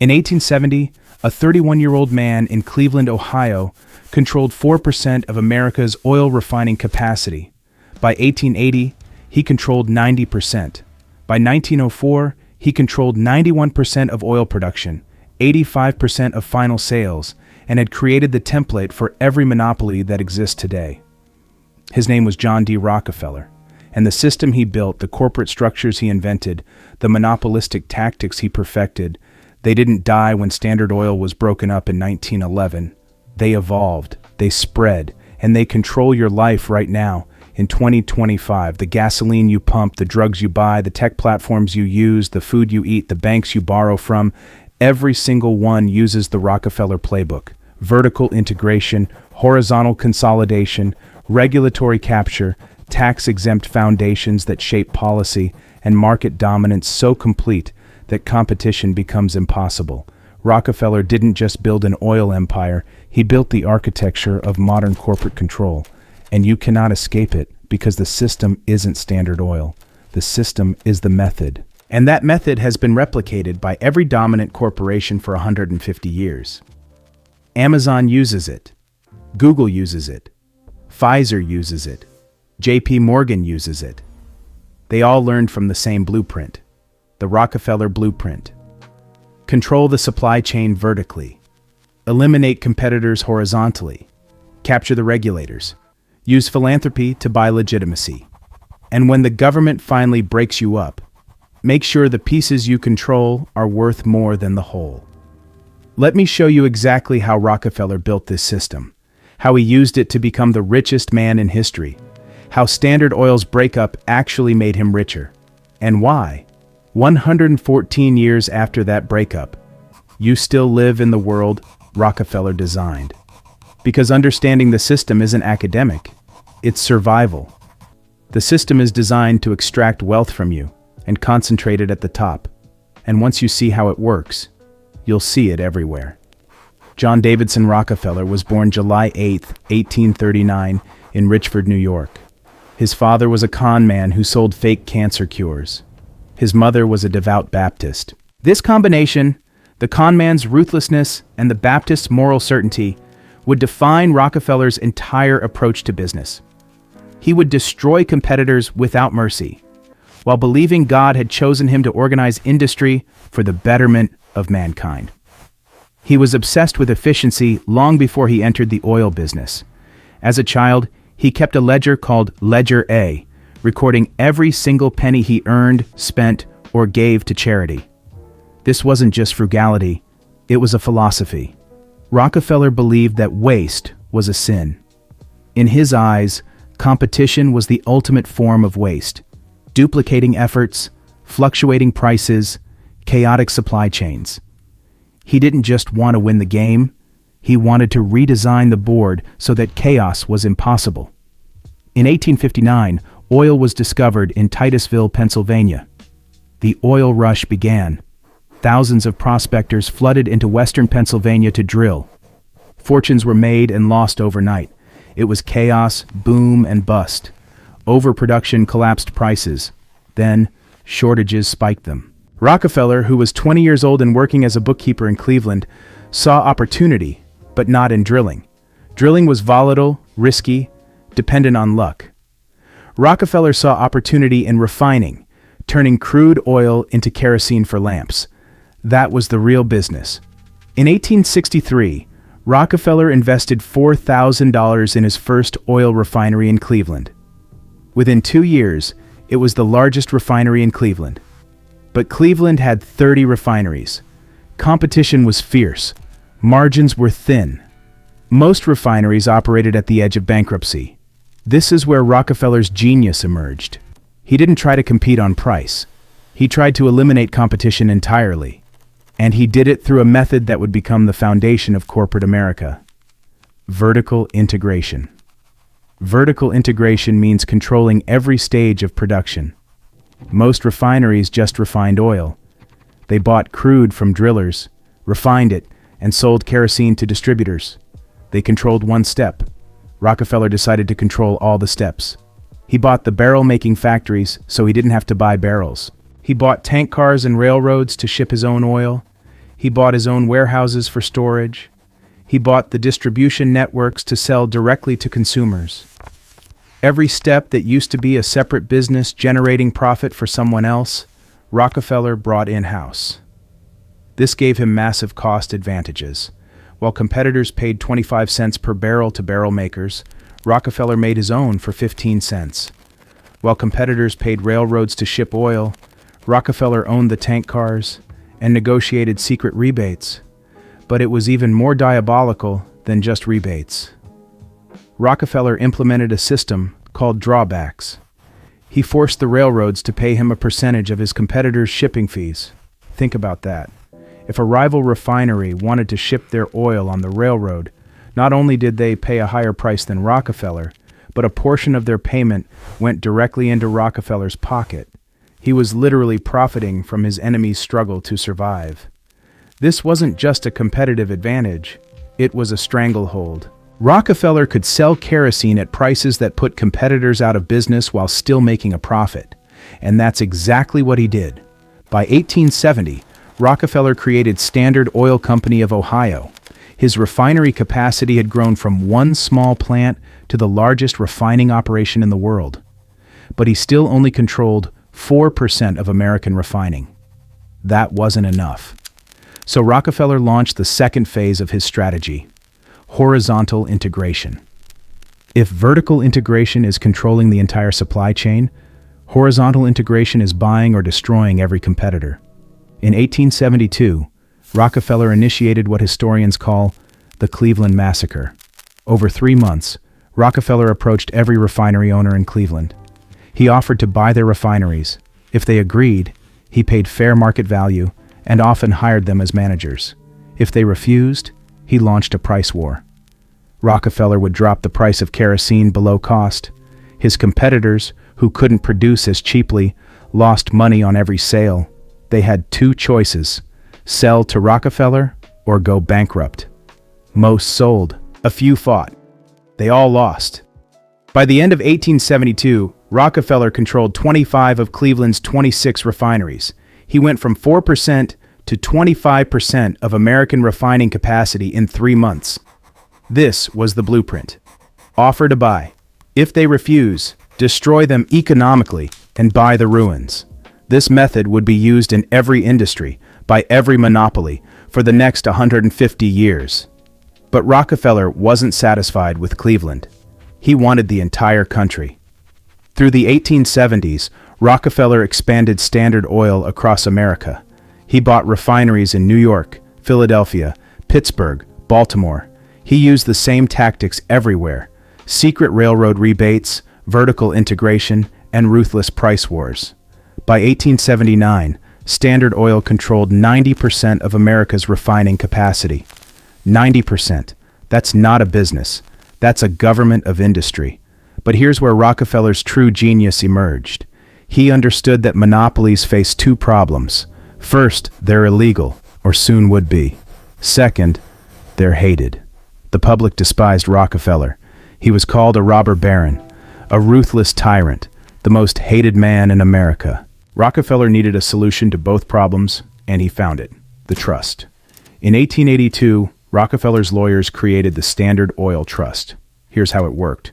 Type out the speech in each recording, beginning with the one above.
In 1870, a 31-year-old man in Cleveland, Ohio, controlled 4% of America's oil refining capacity. By 1880, he controlled 90%. By 1904, he controlled 91% of oil production, 85% of final sales, and had created the template for every monopoly that exists today. His name was John D. Rockefeller, and the system he built, the corporate structures he invented, the monopolistic tactics he perfected, they didn't die when Standard Oil was broken up in 1911. They evolved, they spread, and they control your life right now. In 2025, the gasoline you pump, the drugs you buy, the tech platforms you use, the food you eat, the banks you borrow from, every single one uses the Rockefeller playbook. Vertical integration, horizontal consolidation, regulatory capture, tax-exempt foundations that shape policy, and market dominance so complete that competition becomes impossible. Rockefeller didn't just build an oil empire, he built the architecture of modern corporate control. And you cannot escape it because the system isn't Standard Oil. The system is the method. And that method has been replicated by every dominant corporation for 150 years. Amazon uses it. Google uses it. Pfizer uses it. JP Morgan uses it. They all learned from the same blueprint, the Rockefeller blueprint. Control the supply chain vertically. Eliminate competitors horizontally. Capture the regulators. Use philanthropy to buy legitimacy. And when the government finally breaks you up, make sure the pieces you control are worth more than the whole. Let me show you exactly how Rockefeller built this system, how he used it to become the richest man in history, how Standard Oil's breakup actually made him richer, and why, 114 years after that breakup, you still live in the world Rockefeller designed. Because understanding the system isn't academic, it's survival. The system is designed to extract wealth from you and concentrate it at the top. And once you see how it works, you'll see it everywhere. John Davidson Rockefeller was born July 8, 1839, in Richford, New York. His father was a con man who sold fake cancer cures. His mother was a devout Baptist. This combination, the con man's ruthlessness and the Baptist's moral certainty, would define Rockefeller's entire approach to business. He would destroy competitors without mercy, while believing God had chosen him to organize industry for the betterment of mankind. He was obsessed with efficiency long before he entered the oil business. As a child, he kept a ledger called Ledger A, recording every single penny he earned, spent, or gave to charity. This wasn't just frugality, it was a philosophy. Rockefeller believed that waste was a sin. In his eyes, competition was the ultimate form of waste. Duplicating efforts, fluctuating prices, chaotic supply chains. He didn't just want to win the game, he wanted to redesign the board so that chaos was impossible. In 1859, oil was discovered in Titusville, Pennsylvania. The oil rush began. Thousands of prospectors flooded into western Pennsylvania to drill. Fortunes were made and lost overnight. It was chaos, boom, and bust. Overproduction collapsed prices. Then, shortages spiked them. Rockefeller, who was 20 years old and working as a bookkeeper in Cleveland, saw opportunity, but not in drilling. Drilling was volatile, risky, dependent on luck. Rockefeller saw opportunity in refining, turning crude oil into kerosene for lamps. That was the real business. In 1863, Rockefeller invested $4,000 in his first oil refinery in Cleveland. Within 2 years, it was the largest refinery in Cleveland. But Cleveland had 30 refineries. Competition was fierce. Margins were thin. Most refineries operated at the edge of bankruptcy. This is where Rockefeller's genius emerged. He didn't try to compete on price. He tried to eliminate competition entirely. And he did it through a method that would become the foundation of corporate America. Vertical integration. Vertical integration means controlling every stage of production. Most refineries just refined oil. They bought crude from drillers, refined it, and sold kerosene to distributors. They controlled one step. Rockefeller decided to control all the steps. He bought the barrel-making factories so he didn't have to buy barrels. He bought tank cars and railroads to ship his own oil. He bought his own warehouses for storage. He bought the distribution networks to sell directly to consumers. Every step that used to be a separate business generating profit for someone else, Rockefeller brought in-house. This gave him massive cost advantages. While competitors paid 25 cents per barrel to barrel makers, Rockefeller made his own for 15 cents. While competitors paid railroads to ship oil, Rockefeller owned the tank cars and negotiated secret rebates. But it was even more diabolical than just rebates. Rockefeller implemented a system called drawbacks. He forced the railroads to pay him a percentage of his competitors' shipping fees. Think about that. If a rival refinery wanted to ship their oil on the railroad, not only did they pay a higher price than Rockefeller, but a portion of their payment went directly into Rockefeller's pocket. He was literally profiting from his enemy's struggle to survive. This wasn't just a competitive advantage, it was a stranglehold. Rockefeller could sell kerosene at prices that put competitors out of business while still making a profit. And that's exactly what he did. By 1870, Rockefeller created Standard Oil Company of Ohio. His refinery capacity had grown from one small plant to the largest refining operation in the world. But he still only controlled 4% of American refining. That wasn't enough. So Rockefeller launched the second phase of his strategy: horizontal integration. If vertical integration is controlling the entire supply chain, horizontal integration is buying or destroying every competitor. In 1872, Rockefeller initiated what historians call the Cleveland Massacre. Over 3 months, Rockefeller approached every refinery owner in Cleveland. He offered to buy their refineries. If they agreed, he paid fair market value and often hired them as managers. If they refused, he launched a price war. Rockefeller would drop the price of kerosene below cost. His competitors, who couldn't produce as cheaply, lost money on every sale. They had two choices: sell to Rockefeller or go bankrupt. Most sold. A few fought. They all lost. By the end of 1872, Rockefeller controlled 25 of Cleveland's 26 refineries. He went from 4% to 25% of American refining capacity in 3 months. This was the blueprint. Offer to buy. If they refuse, destroy them economically and buy the ruins. This method would be used in every industry, by every monopoly, for the next 150 years. But Rockefeller wasn't satisfied with Cleveland. He wanted the entire country. Through the 1870s, Rockefeller expanded Standard Oil across America. He bought refineries in New York, Philadelphia, Pittsburgh, Baltimore. He used the same tactics everywhere: secret railroad rebates, vertical integration, and ruthless price wars. By 1879, Standard Oil controlled 90% of America's refining capacity. 90%. That's not a business. That's a government of industry. But here's where Rockefeller's true genius emerged. He understood that monopolies face two problems. First, they're illegal, or soon would be. Second, they're hated. The public despised Rockefeller. He was called a robber baron, a ruthless tyrant, the most hated man in America. Rockefeller needed a solution to both problems, and he found it: the trust. In 1882, Rockefeller's lawyers created the Standard Oil Trust. Here's how it worked.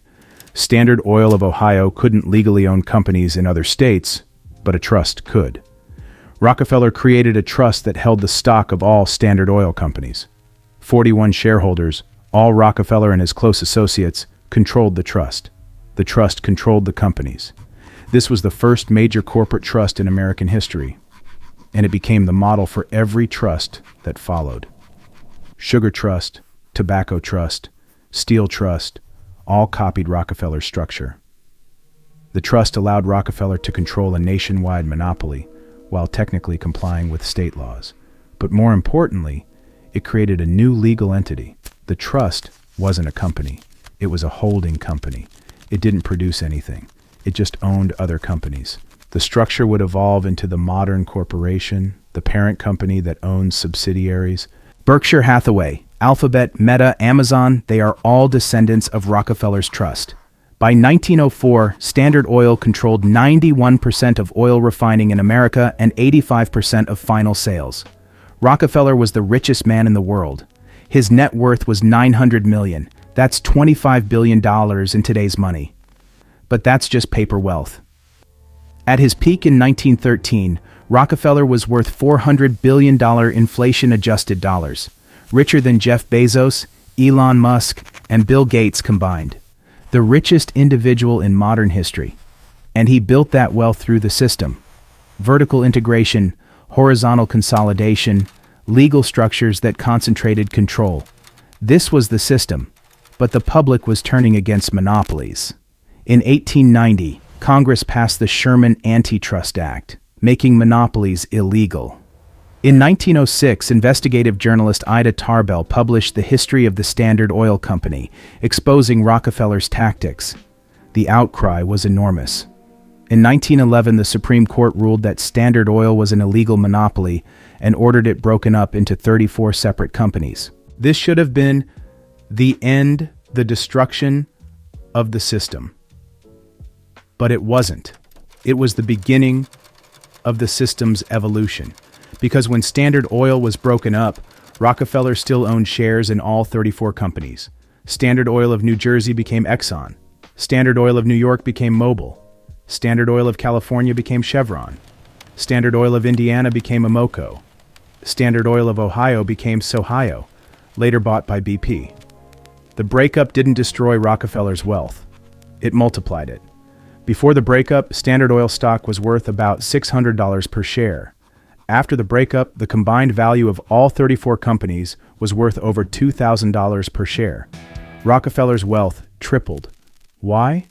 Standard Oil of Ohio couldn't legally own companies in other states, but a trust could. Rockefeller created a trust that held the stock of all Standard Oil companies. 41 shareholders, all Rockefeller and his close associates, controlled the trust. The trust controlled the companies. This was the first major corporate trust in American history, and it became the model for every trust that followed. Sugar Trust, Tobacco Trust, Steel Trust, all copied Rockefeller's structure. The trust allowed Rockefeller to control a nationwide monopoly while technically complying with state laws. But more importantly, it created a new legal entity. The trust wasn't a company. It was a holding company. It didn't produce anything. It just owned other companies. The structure would evolve into the modern corporation, the parent company that owns subsidiaries. Berkshire Hathaway, Alphabet, Meta, Amazon, they are all descendants of Rockefeller's trust. By 1904, Standard Oil controlled 91% of oil refining in America and 85% of final sales. Rockefeller was the richest man in the world. His net worth was $900 million. That's $25 billion in today's money. But that's just paper wealth. At his peak in 1913, Rockefeller was worth $400 billion inflation-adjusted dollars, richer than Jeff Bezos, Elon Musk, and Bill Gates combined. The richest individual in modern history. And he built that wealth through the system. Vertical integration, horizontal consolidation, legal structures that concentrated control. This was the system, but the public was turning against monopolies. In 1890, Congress passed the Sherman Antitrust Act, making monopolies illegal. In 1906, investigative journalist Ida Tarbell published The History of the Standard Oil Company, exposing Rockefeller's tactics. The outcry was enormous. In 1911, the Supreme Court ruled that Standard Oil was an illegal monopoly and ordered it broken up into 34 separate companies. This should have been the end, the destruction of the system. But it wasn't. It was the beginning of the system's evolution. Because when Standard Oil was broken up, Rockefeller still owned shares in all 34 companies. Standard Oil of New Jersey became Exxon. Standard Oil of New York became Mobil. Standard Oil of California became Chevron. Standard Oil of Indiana became Amoco. Standard Oil of Ohio became Sohio, later bought by BP. The breakup didn't destroy Rockefeller's wealth. It multiplied it. Before the breakup, Standard Oil stock was worth about $600 per share. After the breakup, the combined value of all 34 companies was worth over $2,000 per share. Rockefeller's wealth tripled. Why?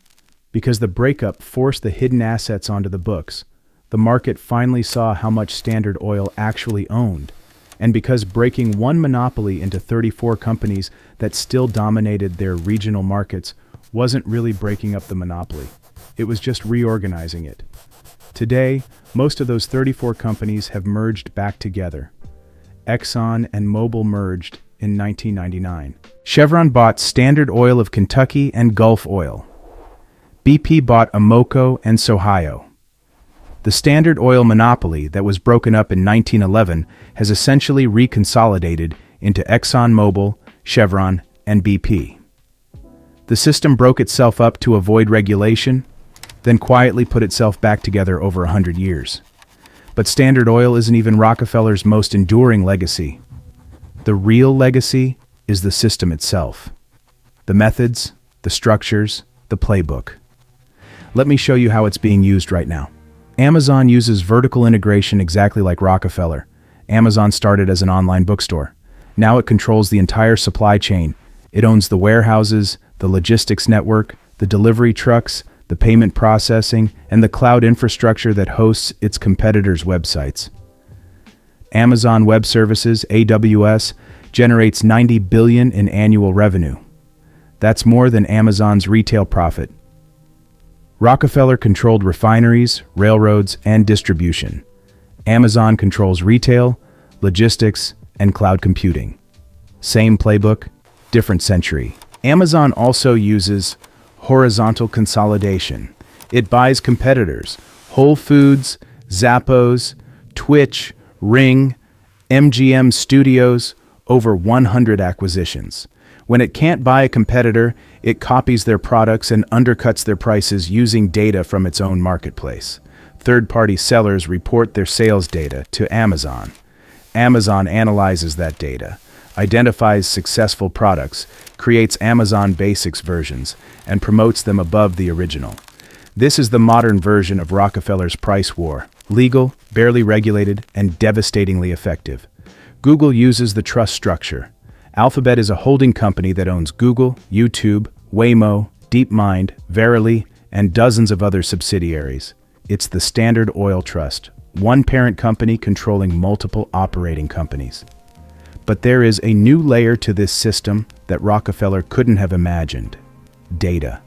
Because the breakup forced the hidden assets onto the books. The market finally saw how much Standard Oil actually owned. And because breaking one monopoly into 34 companies that still dominated their regional markets wasn't really breaking up the monopoly. It was just reorganizing it. Today, most of those 34 companies have merged back together. Exxon and Mobil merged in 1999. Chevron bought Standard Oil of Kentucky and Gulf Oil. BP bought Amoco and Sohio. The Standard Oil monopoly that was broken up in 1911 has essentially reconsolidated into ExxonMobil, Chevron, and BP. The system broke itself up to avoid regulation, then quietly put itself back together over 100 years. But Standard Oil isn't even Rockefeller's most enduring legacy. The real legacy is the system itself. The methods, the structures, the playbook. Let me show you how it's being used right now. Amazon uses vertical integration exactly like Rockefeller. Amazon started as an online bookstore. Now it controls the entire supply chain. It owns the warehouses, the logistics network, the delivery trucks, the payment processing, and the cloud infrastructure that hosts its competitors' websites. Amazon Web Services, AWS, generates $90 billion in annual revenue. That's more than Amazon's retail profit. Rockefeller controlled refineries, railroads, and distribution. Amazon controls retail, logistics, and cloud computing. Same playbook, different century. Amazon also uses horizontal consolidation. It buys competitors, Whole Foods, Zappos, Twitch, Ring, MGM Studios, over 100 acquisitions. When it can't buy a competitor, it copies their products and undercuts their prices using data from its own marketplace. Third-party sellers report their sales data to Amazon. Amazon analyzes that data, identifies successful products, creates Amazon Basics versions, and promotes them above the original. This is the modern version of Rockefeller's price war. Legal, barely regulated, and devastatingly effective. Google uses the trust structure. Alphabet is a holding company that owns Google, YouTube, Waymo, DeepMind, Verily, and dozens of other subsidiaries. It's the Standard Oil Trust, one parent company controlling multiple operating companies. But there is a new layer to this system that Rockefeller couldn't have imagined: data.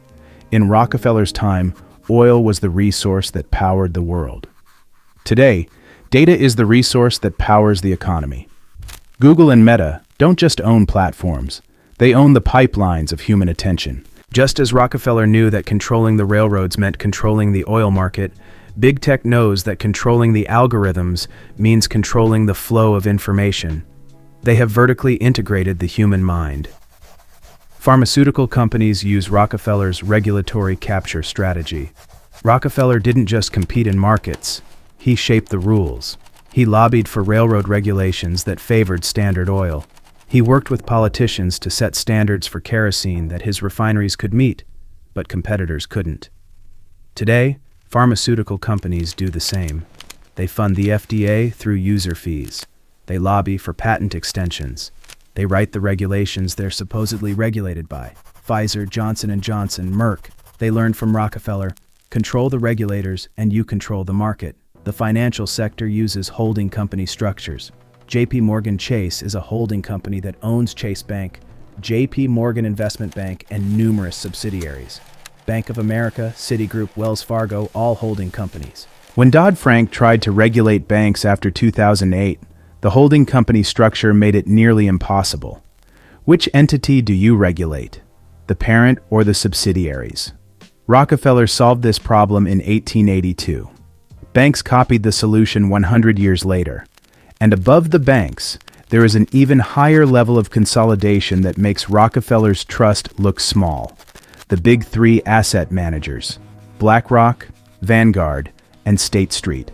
In Rockefeller's time, oil was the resource that powered the world. Today, data is the resource that powers the economy. Google and Meta don't just own platforms, they own the pipelines of human attention. Just as Rockefeller knew that controlling the railroads meant controlling the oil market, Big tech knows that controlling the algorithms means controlling the flow of information. They have vertically integrated the human mind. Pharmaceutical companies use Rockefeller's regulatory capture strategy. Rockefeller didn't just compete in markets, he shaped the rules. He lobbied for railroad regulations that favored Standard Oil. He worked with politicians to set standards for kerosene that his refineries could meet, but competitors couldn't. Today, pharmaceutical companies do the same. They fund the FDA through user fees. They lobby for patent extensions. They write the regulations they're supposedly regulated by. Pfizer, Johnson & Johnson, Merck. They learned from Rockefeller. Control the regulators and you control the market. The financial sector uses holding company structures. JP Morgan Chase is a holding company that owns Chase Bank, JP Morgan Investment Bank, and numerous subsidiaries. Bank of America, Citigroup, Wells Fargo, all holding companies. When Dodd-Frank tried to regulate banks after 2008, the holding company structure made it nearly impossible. Which entity do you regulate? The parent or the subsidiaries? Rockefeller solved this problem in 1882. Banks copied the solution 100 years later. And above the banks, there is an even higher level of consolidation that makes Rockefeller's trust look small. The big three asset managers: BlackRock, Vanguard, and State Street.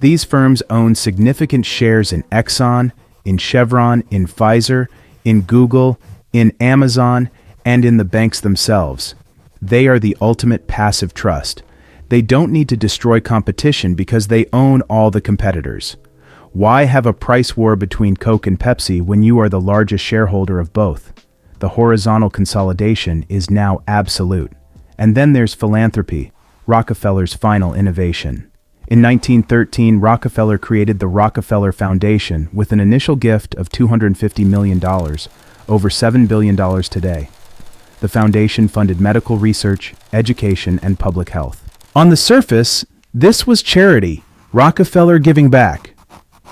These firms own significant shares in Exxon, in Chevron, in Pfizer, in Google, in Amazon, and in the banks themselves. They are the ultimate passive trust. They don't need to destroy competition because they own all the competitors. Why have a price war between Coke and Pepsi when you are the largest shareholder of both? The horizontal consolidation is now absolute. And then there's philanthropy, Rockefeller's final innovation. In 1913, Rockefeller created the Rockefeller Foundation with an initial gift of $250 million, over $7 billion today. The foundation funded medical research, education, and public health. On the surface, this was charity, Rockefeller giving back.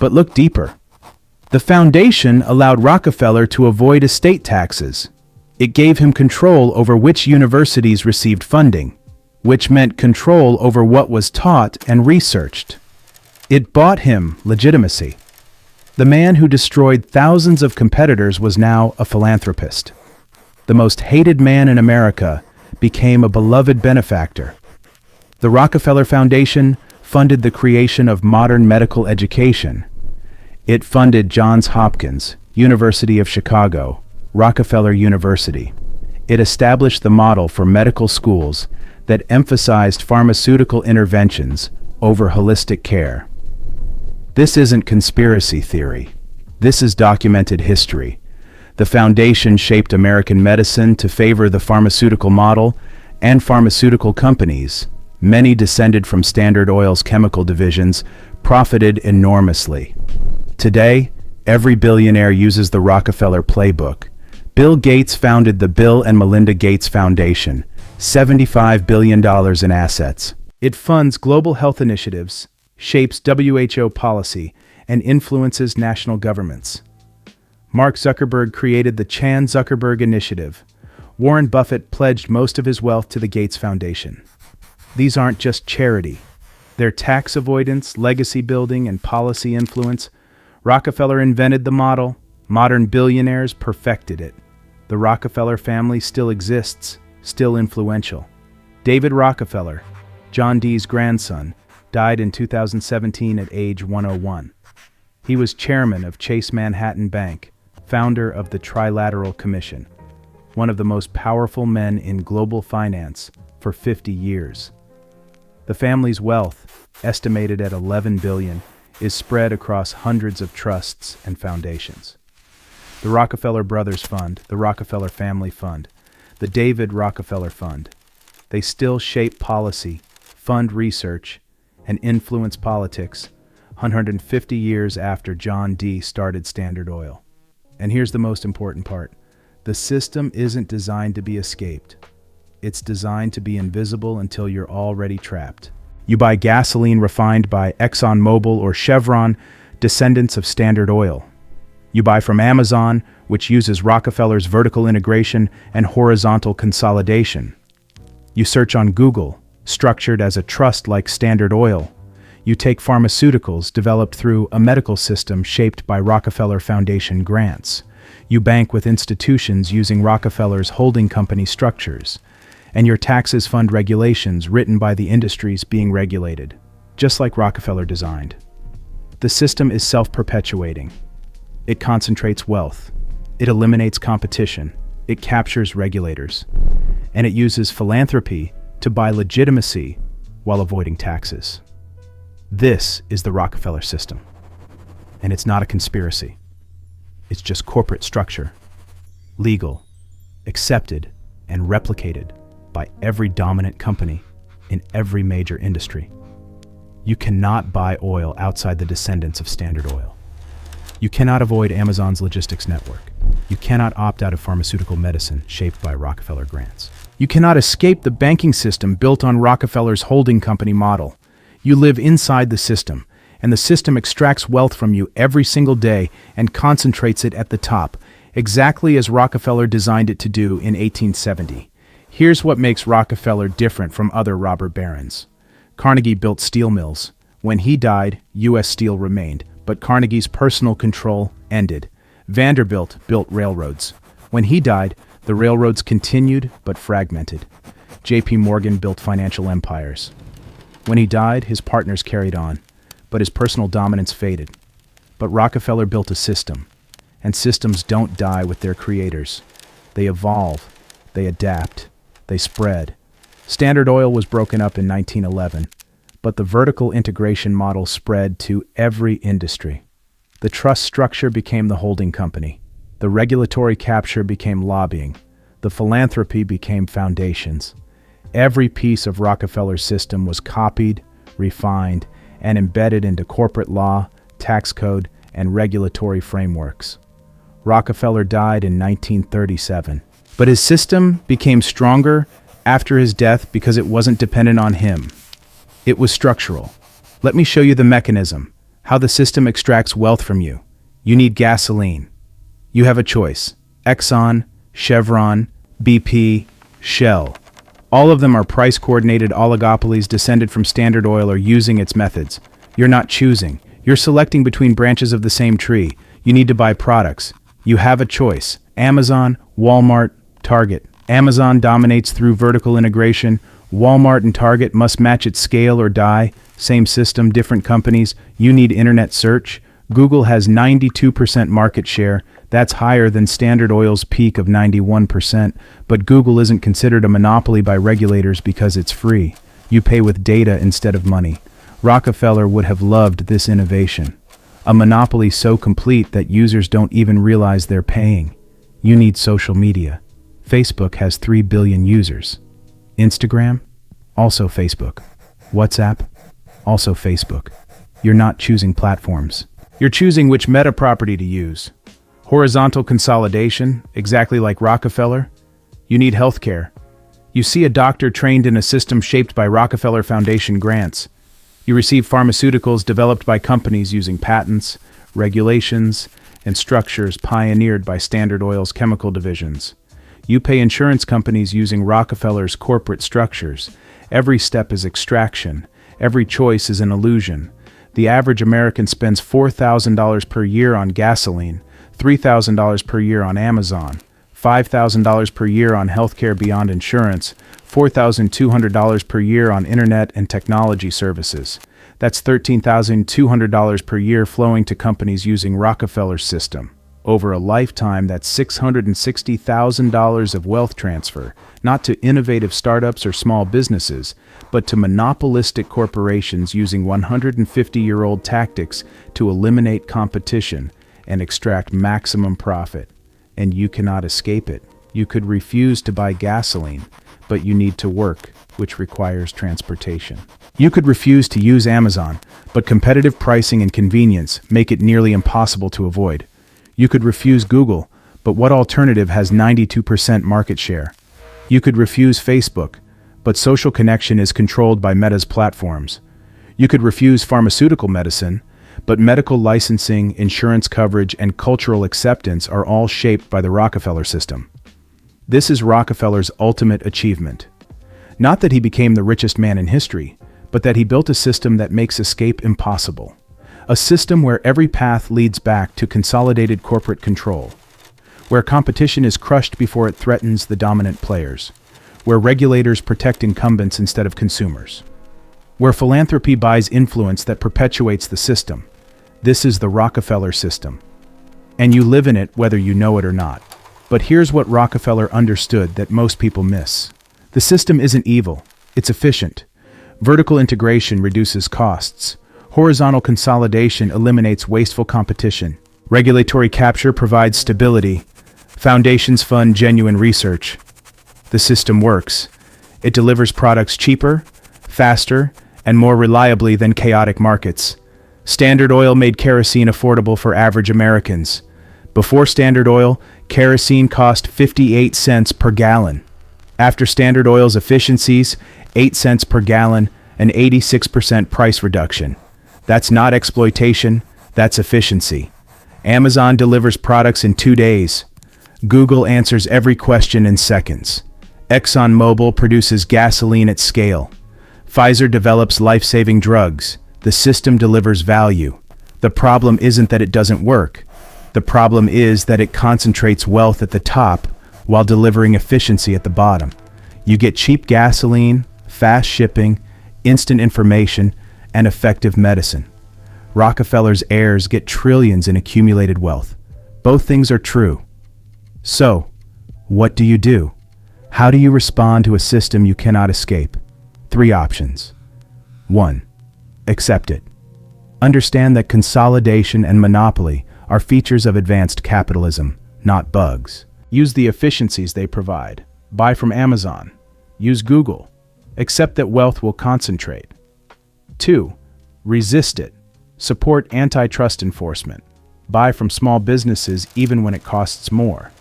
But look deeper. The foundation allowed Rockefeller to avoid estate taxes. It gave him control over which universities received funding, which meant control over what was taught and researched. It bought him legitimacy. The man who destroyed thousands of competitors was now a philanthropist. The most hated man in America became a beloved benefactor. The Rockefeller Foundation funded the creation of modern medical education. It funded Johns Hopkins, University of Chicago, Rockefeller University. It established the model for medical schools that emphasized pharmaceutical interventions over holistic care. This isn't conspiracy theory. This is documented history. The foundation shaped American medicine to favor the pharmaceutical model and pharmaceutical companies, many descended from Standard Oil's chemical divisions, profited enormously. Today, every billionaire uses the Rockefeller playbook. Bill Gates founded the Bill and Melinda Gates Foundation, $75 billion in assets. It funds global health initiatives, shapes WHO policy, and influences national governments. Mark Zuckerberg created the Chan Zuckerberg Initiative. Warren Buffett pledged most of his wealth to the Gates Foundation. These aren't just charity. They're tax avoidance, legacy building, and policy influence. Rockefeller invented the model. Modern billionaires perfected it. The Rockefeller family still exists, still influential. David Rockefeller, John D's grandson, died in 2017 at age 101. He was chairman of Chase Manhattan Bank, founder of the Trilateral Commission, one of the most powerful men in global finance for 50 years. The family's wealth, estimated at $11 billion, is spread across hundreds of trusts and foundations. The Rockefeller Brothers Fund, the Rockefeller Family Fund, the David Rockefeller Fund. They still shape policy, fund research, and influence politics 150 years after John D. started Standard Oil. And here's the most important part. The system isn't designed to be escaped. It's designed to be invisible until you're already trapped. You buy gasoline refined by ExxonMobil or Chevron, descendants of Standard Oil. You buy from Amazon, which uses Rockefeller's vertical integration and horizontal consolidation. You search on Google, structured as a trust like Standard Oil. You take pharmaceuticals developed through a medical system shaped by Rockefeller Foundation grants. You bank with institutions using Rockefeller's holding company structures. And your taxes fund regulations written by the industries being regulated, just like Rockefeller designed. The system is self-perpetuating. It concentrates wealth. It eliminates competition. It captures regulators. And it uses philanthropy to buy legitimacy while avoiding taxes. This is the Rockefeller system. And it's not a conspiracy. It's just corporate structure, legal, accepted, and replicated by every dominant company in every major industry. You cannot buy oil outside the descendants of Standard Oil. You cannot avoid Amazon's logistics network. You cannot opt out of pharmaceutical medicine shaped by Rockefeller grants. You cannot escape the banking system built on Rockefeller's holding company model. You live inside the system, and the system extracts wealth from you every single day and concentrates it at the top, exactly as Rockefeller designed it to do in 1870. Here's what makes Rockefeller different from other robber barons. Carnegie built steel mills. When he died, U.S. Steel remained, but Carnegie's personal control ended. Vanderbilt built railroads. When he died, the railroads continued but fragmented. J.P. Morgan built financial empires. When he died, his partners carried on, but his personal dominance faded. But Rockefeller built a system, and systems don't die with their creators. They evolve, they adapt, they spread. Standard Oil was broken up in 1911, but the vertical integration model spread to every industry. The trust structure became the holding company. The regulatory capture became lobbying. The philanthropy became foundations. Every piece of Rockefeller's system was copied, refined, and embedded into corporate law, tax code, and regulatory frameworks. Rockefeller died in 1937, but his system became stronger after his death because it wasn't dependent on him. It was structural. Let me show you the mechanism, how the system extracts wealth from you. You need gasoline. You have a choice: Exxon, Chevron, BP, Shell. All of them are price-coordinated oligopolies descended from Standard Oil or using its methods. You're not choosing. You're selecting between branches of the same tree. You need to buy products. You have a choice: Amazon, Walmart, Target. Amazon dominates through vertical integration. Walmart and Target must match its scale or die. Same system, different companies. You need internet search. Google has 92% market share. That's higher than Standard Oil's peak of 91%, but Google isn't considered a monopoly by regulators because it's free. You pay with data instead of money. Rockefeller would have loved this innovation. A monopoly so complete that users don't even realize they're paying. You need social media. Facebook has 3 billion users. Instagram? Also Facebook. WhatsApp? Also Facebook. You're not choosing platforms. You're choosing which meta property to use. Horizontal consolidation, exactly like Rockefeller. You need healthcare. You see a doctor trained in a system shaped by Rockefeller Foundation grants. You receive pharmaceuticals developed by companies using patents, regulations, and structures pioneered by Standard Oil's chemical divisions. You pay insurance companies using Rockefeller's corporate structures. Every step is extraction. Every choice is an illusion. The average American spends $4,000 per year on gasoline, $3,000 per year on Amazon, $5,000 per year on healthcare beyond insurance, $4,200 per year on internet and technology services. That's $13,200 per year flowing to companies using Rockefeller's system. Over a lifetime, that's $660,000 of wealth transfer, not to innovative startups or small businesses, but to monopolistic corporations using 150-year-old tactics to eliminate competition and extract maximum profit. And you cannot escape it. You could refuse to buy gasoline, but you need to work, which requires transportation. You could refuse to use Amazon, but competitive pricing and convenience make it nearly impossible to avoid. You could refuse Google, but what alternative has 92% market share? You could refuse Facebook, but social connection is controlled by Meta's platforms. You could refuse pharmaceutical medicine, but medical licensing, insurance coverage, and cultural acceptance are all shaped by the Rockefeller system. This is Rockefeller's ultimate achievement. Not that he became the richest man in history, but that he built a system that makes escape impossible. A system where every path leads back to consolidated corporate control, where competition is crushed before it threatens the dominant players, where regulators protect incumbents instead of consumers, where philanthropy buys influence that perpetuates the system. This is the Rockefeller system. And you live in it whether you know it or not. But here's what Rockefeller understood that most people miss. The system isn't evil, it's efficient. Vertical integration reduces costs. Horizontal consolidation eliminates wasteful competition. Regulatory capture provides stability. Foundations fund genuine research. The system works. It delivers products cheaper, faster, and more reliably than chaotic markets. Standard Oil made kerosene affordable for average Americans. Before Standard Oil, kerosene cost 58 cents per gallon. After Standard Oil's efficiencies, 8 cents per gallon, an 86% price reduction. That's not exploitation, that's efficiency. Amazon delivers products in 2 days. Google answers every question in seconds. ExxonMobil produces gasoline at scale. Pfizer develops life-saving drugs. The system delivers value. The problem isn't that it doesn't work. The problem is that it concentrates wealth at the top while delivering efficiency at the bottom. You get cheap gasoline, fast shipping, instant information, and effective medicine. Rockefeller's heirs get trillions in accumulated wealth. Both things are true. So, what do you do? How do you respond to a system you cannot escape? 3 options. 1. Accept it. Understand that consolidation and monopoly are features of advanced capitalism, not bugs. Use the efficiencies they provide. Buy from Amazon. Use Google. Accept that wealth will concentrate. 2. Resist it. Support antitrust enforcement. Buy from small businesses even when it costs more.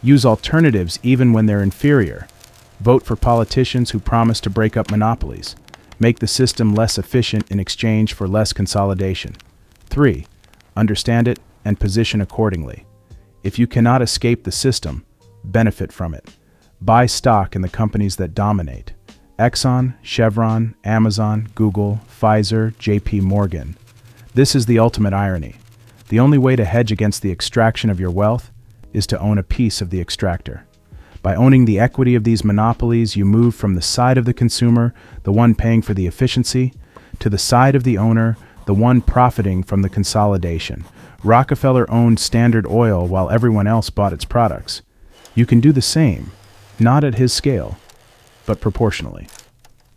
Use alternatives even when they're inferior. Vote for politicians who promise to break up monopolies. Make the system less efficient in exchange for less consolidation. 3. Understand it and position accordingly. If you cannot escape the system, benefit from it. Buy stock in the companies that dominate. Exxon, Chevron, Amazon, Google, Pfizer, JP Morgan. This is the ultimate irony. The only way to hedge against the extraction of your wealth is to own a piece of the extractor. By owning the equity of these monopolies, you move from the side of the consumer, the one paying for the efficiency, to the side of the owner, the one profiting from the consolidation. Rockefeller owned Standard Oil while everyone else bought its products. You can do the same, not at his scale, but proportionally.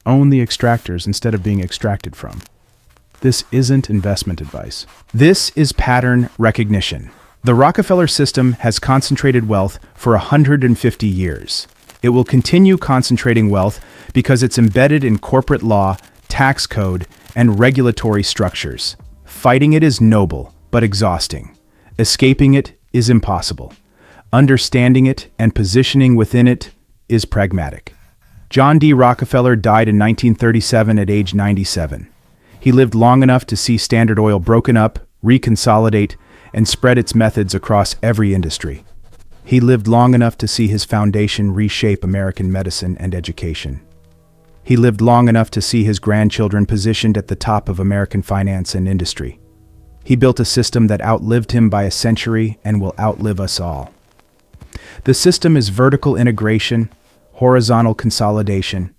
Own the extractors instead of being extracted from. This isn't investment advice. This is pattern recognition. The Rockefeller system has concentrated wealth for 150 years. It will continue concentrating wealth because it's embedded in corporate law, tax code, and regulatory structures. Fighting it is noble, but exhausting. Escaping it is impossible. Understanding it and positioning within it is pragmatic. John D. Rockefeller died in 1937 at age 97. He lived long enough to see Standard Oil broken up, reconsolidate, and spread its methods across every industry. He lived long enough to see his foundation reshape American medicine and education. He lived long enough to see his grandchildren positioned at the top of American finance and industry. He built a system that outlived him by a century and will outlive us all. The system is vertical integration, horizontal consolidation,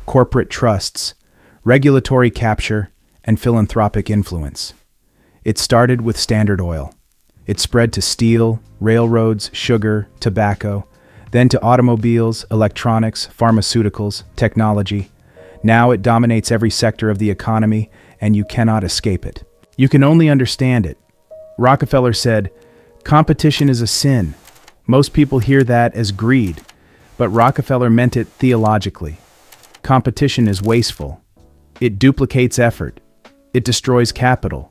corporate trusts, regulatory capture, and philanthropic influence. It started with Standard Oil. It spread to steel, railroads, sugar, tobacco, then to automobiles, electronics, pharmaceuticals, technology. Now it dominates every sector of the economy, and you cannot escape it. You can only understand it. Rockefeller said, "Competition is a sin." Most people hear that as greed, but Rockefeller meant it theologically. Competition is wasteful. It duplicates effort. It destroys capital.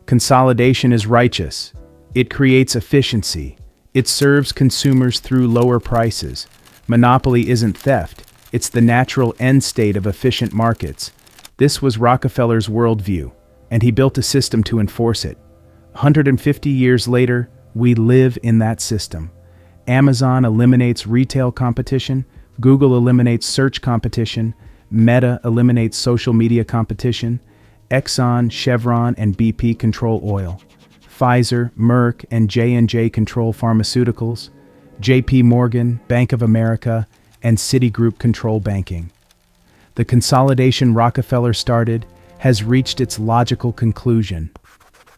Consolidation is righteous. It creates efficiency. It serves consumers through lower prices. Monopoly isn't theft. It's the natural end state of efficient markets. This was Rockefeller's worldview, and he built a system to enforce it. 150 years later, we live in that system. Amazon eliminates retail competition. Google eliminates search competition, Meta eliminates social media competition, Exxon, Chevron, and BP control oil. Pfizer, Merck, and J&J control pharmaceuticals. JP Morgan, Bank of America, and Citigroup control banking. The consolidation Rockefeller started has reached its logical conclusion.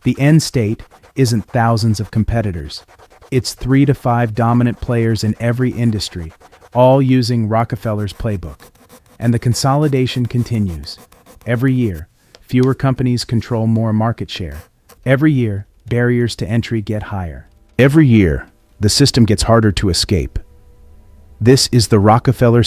The end state isn't thousands of competitors. It's 3 to 5 dominant players in every industry, all using Rockefeller's playbook. And the consolidation continues. Every year, fewer companies control more market share. Every year, barriers to entry get higher. Every year, the system gets harder to escape. This is the Rockefeller